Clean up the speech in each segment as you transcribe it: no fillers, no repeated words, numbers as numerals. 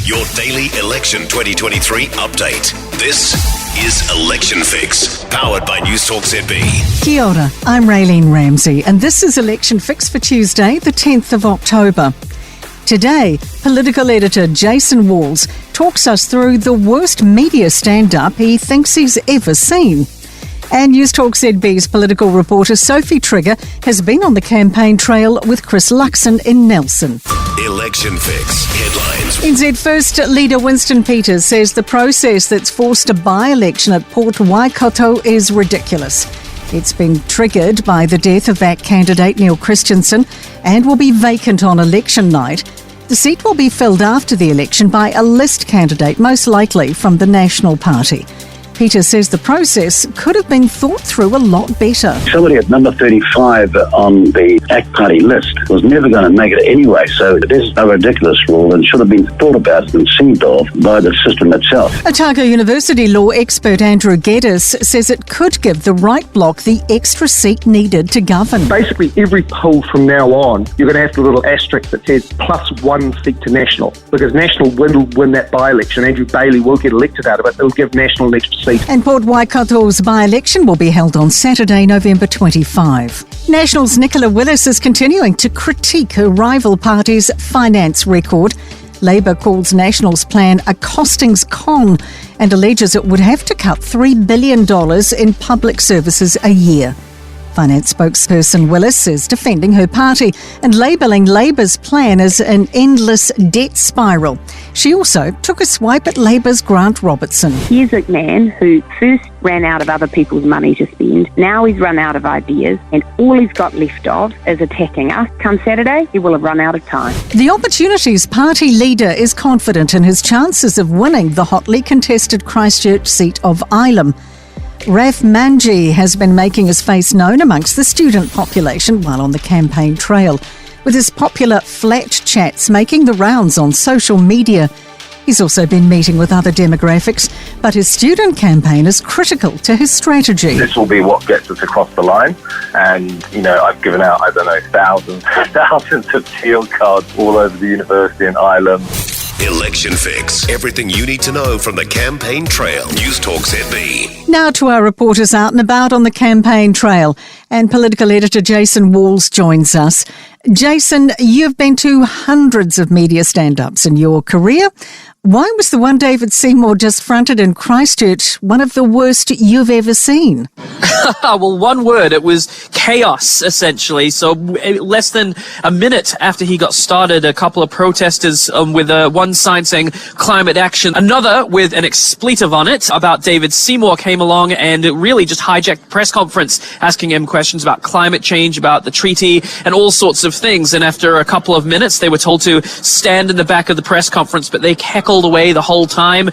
your daily election 2023 update. This is Election Fix, powered by Newstalk ZB. Kia ora, I'm Raylene Ramsay, and this is Election Fix for Tuesday, the 10th of October. Today, political editor Jason Walls talks us through the worst media stand-up he thinks he's ever seen. And Newstalk ZB's political reporter Sophie has been on the campaign trail with Chris Luxon in Nelson. Election Fix headlines. NZ First leader Winston Peters says the process that's forced a by-election at Port Waikato is ridiculous. It's been triggered by the death of VAC candidate Neil Christensen and will be vacant on election night. The seat will be filled after the election by a list candidate, most likely from the National Party. Peter says the process could have been thought through a lot better. Somebody at number 35 on the ACT Party list was never going to make it anyway, so it is a ridiculous rule and should have been thought about and conceived of by the system itself. Otago University law expert Andrew Geddes says it could give the right bloc the extra seat needed to govern. Basically, every poll from now on, you're going to have the little asterisk that says +1 seat to National, because National will win that by-election. Andrew Bailey will get elected out of it. It'll give National an extra seat. And Port Waikato's by-election will be held on Saturday, November 25. National's Nicola Willis is continuing to critique her rival party's finance record. Labour calls National's plan a costings con and alleges it would have to cut $3 billion in public services a year. Finance spokesperson Willis is defending her party and labelling Labour's plan as an endless debt spiral. She also took a swipe at Labour's Grant Robertson. Here's a man who first ran out of other people's money to spend. Now he's run out of ideas, and all he's got left of is attacking us. Come Saturday, he will have run out of time. The Opportunities Party leader is confident in his chances of winning the hotly contested Christchurch seat of Ilam. Raf Manji has been making his face known amongst the student population while on the campaign trail, with his popular flat chats making the rounds on social media. He's also been meeting with other demographics, but his student campaign is critical to his strategy. This will be what gets us across the line. And, I've given out, thousands of shield cards all over the university in Ilam. Election Fix. Everything you need to know from the campaign trail. Newstalk ZB. Now to our reporters out and about on the campaign trail. And political editor Jason Walls joins us. Jason, you've been to hundreds of media stand-ups in your career. Why was the one David Seymour just fronted in Christchurch one of the worst you've ever seen? Well, one word, it was chaos, essentially. So less than a minute after he got started, a couple of protesters with one sign saying climate action, another with an expletive on it about David Seymour came along and really just hijacked the press conference, asking him questions about climate change, about the treaty, and all sorts of things. And after a couple of minutes, they were told to stand in the back of the press conference, but they heckled away the whole time,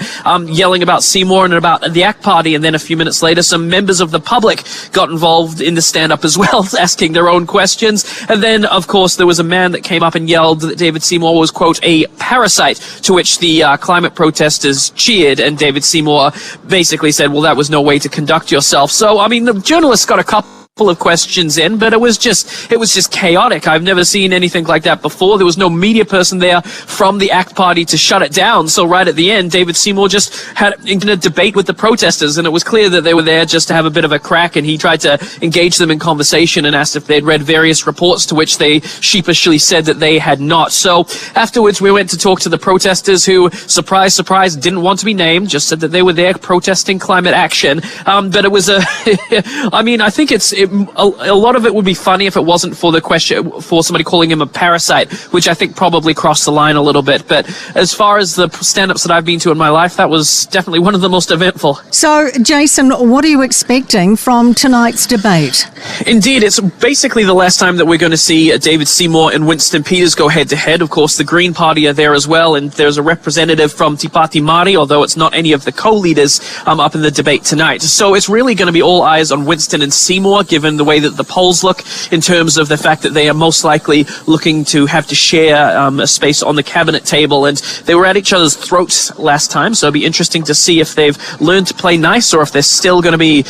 yelling about Seymour and about the ACT Party. And then a few minutes later, some members of the public got involved in the stand-up as well, asking their own questions. And then, of course, there was a man that came up and yelled that David Seymour was, quote, a parasite, to which the climate protesters cheered. And David Seymour basically said, well, that was no way to conduct yourself. So, the journalists got a couple of questions in, but it was just chaotic. I've never seen anything like that before. There was no media person there from the ACT Party to shut it down. So right at the end, David Seymour just had a debate with the protesters, and it was clear that they were there just to have a bit of a crack, and he tried to engage them in conversation and asked if they'd read various reports, to which they sheepishly said that they had not. So afterwards, we went to talk to the protesters who, surprise, surprise, didn't want to be named, just said that they were there protesting climate action. But it was I think a lot of it would be funny if it wasn't for the question, for somebody calling him a parasite, which I think probably crossed the line a little bit. But as far as the stand-ups that I've been to in my life, that was definitely one of the most eventful. So, Jason, what are you expecting from tonight's debate? Indeed, it's basically the last time that we're going to see David Seymour and Winston Peters go head-to-head. Of course, the Green Party are there as well, and there's a representative from Te Pāti Māori, although it's not any of the co-leaders up in the debate tonight. So it's really going to be all eyes on Winston and Seymour, given the way that the polls look, in terms of the fact that they are most likely looking to have to share a space on the cabinet table. And they were at each other's throats last time, so it'll be interesting to see if they've learned to play nice, or if they're still going to be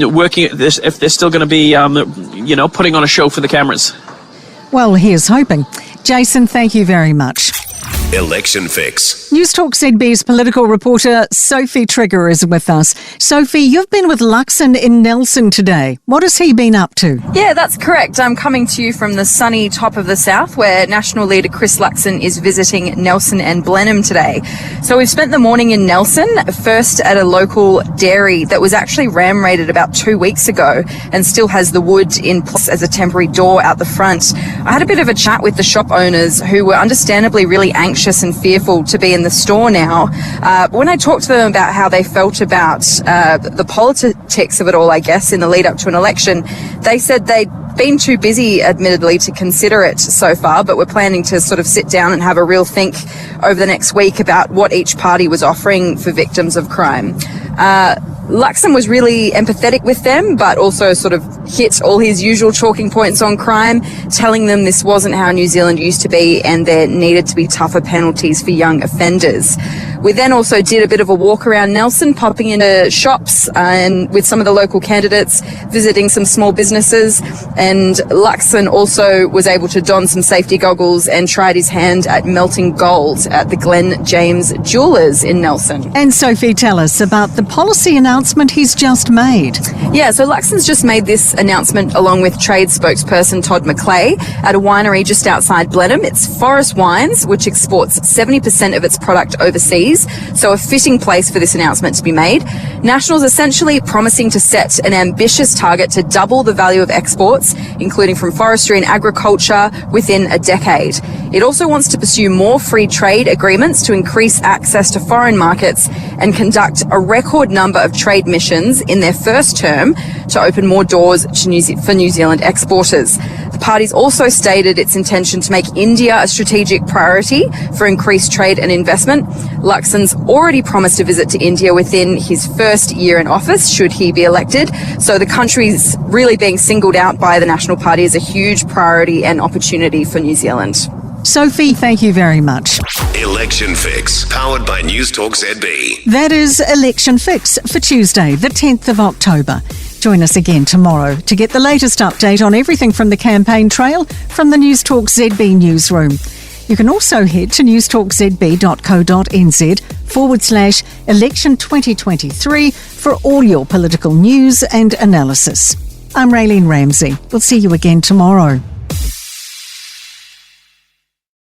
working at this, if they're still going to be, putting on a show for the cameras. Well, here's hoping. Jason, thank you very much. Election Fix. Newstalk ZB's political reporter Sophie Trigger is with us. Sophie, you've been with Luxon in Nelson today. What has he been up to? Yeah, that's correct. I'm coming to you from the sunny top of the south where National Leader Chris Luxon is visiting Nelson and Blenheim today. So we've spent the morning in Nelson, first at a local dairy that was actually ram raided about 2 weeks ago and still has the wood in place as a temporary door out the front. I had a bit of a chat with the shop owners who were understandably really anxious and fearful to be in the store now. When I talked to them about how they felt about the politics of it all, I guess, in the lead up to an election, they said they'd been too busy, admittedly, to consider it so far, but we're planning to sort of sit down and have a real think over the next week about what each party was offering for victims of crime. Luxon was really empathetic with them, but also sort of hit all his usual talking points on crime, telling them this wasn't how New Zealand used to be and there needed to be tougher penalties for young offenders. We then also did a bit of a walk around Nelson, popping into shops and with some of the local candidates, visiting some small businesses, and Luxon also was able to don some safety goggles and tried his hand at melting gold at the Glen James Jewellers in Nelson. And Sophie, tell us about the policy announcement he's just made. Yeah, so Luxon's just made this announcement along with trade spokesperson Todd McClay at a winery just outside Blenheim. It's Forest Wines, which exports 70% of its product overseas, so a fitting place for this announcement to be made. National's essentially promising to set an ambitious target to double the value of exports, including from forestry and agriculture, within a decade. It also wants to pursue more free trade agreements to increase access to foreign markets and conduct a record number of trade missions in their first term to open more doors to for New Zealand exporters. The party's also stated its intention to make India a strategic priority for increased trade and investment. Luxon's already promised a visit to India within his first year in office, should he be elected. So the country's really being singled out by the National Party as a huge priority and opportunity for New Zealand. Sophie, thank you very much. Election Fix, powered by Newstalk ZB. That is Election Fix for Tuesday, the 10th of October. Join us again tomorrow to get the latest update on everything from the campaign trail from the Newstalk ZB newsroom. You can also head to newstalkzb.co.nz/election 2023 for all your political news and analysis. I'm Raylene Ramsay. We'll see you again tomorrow.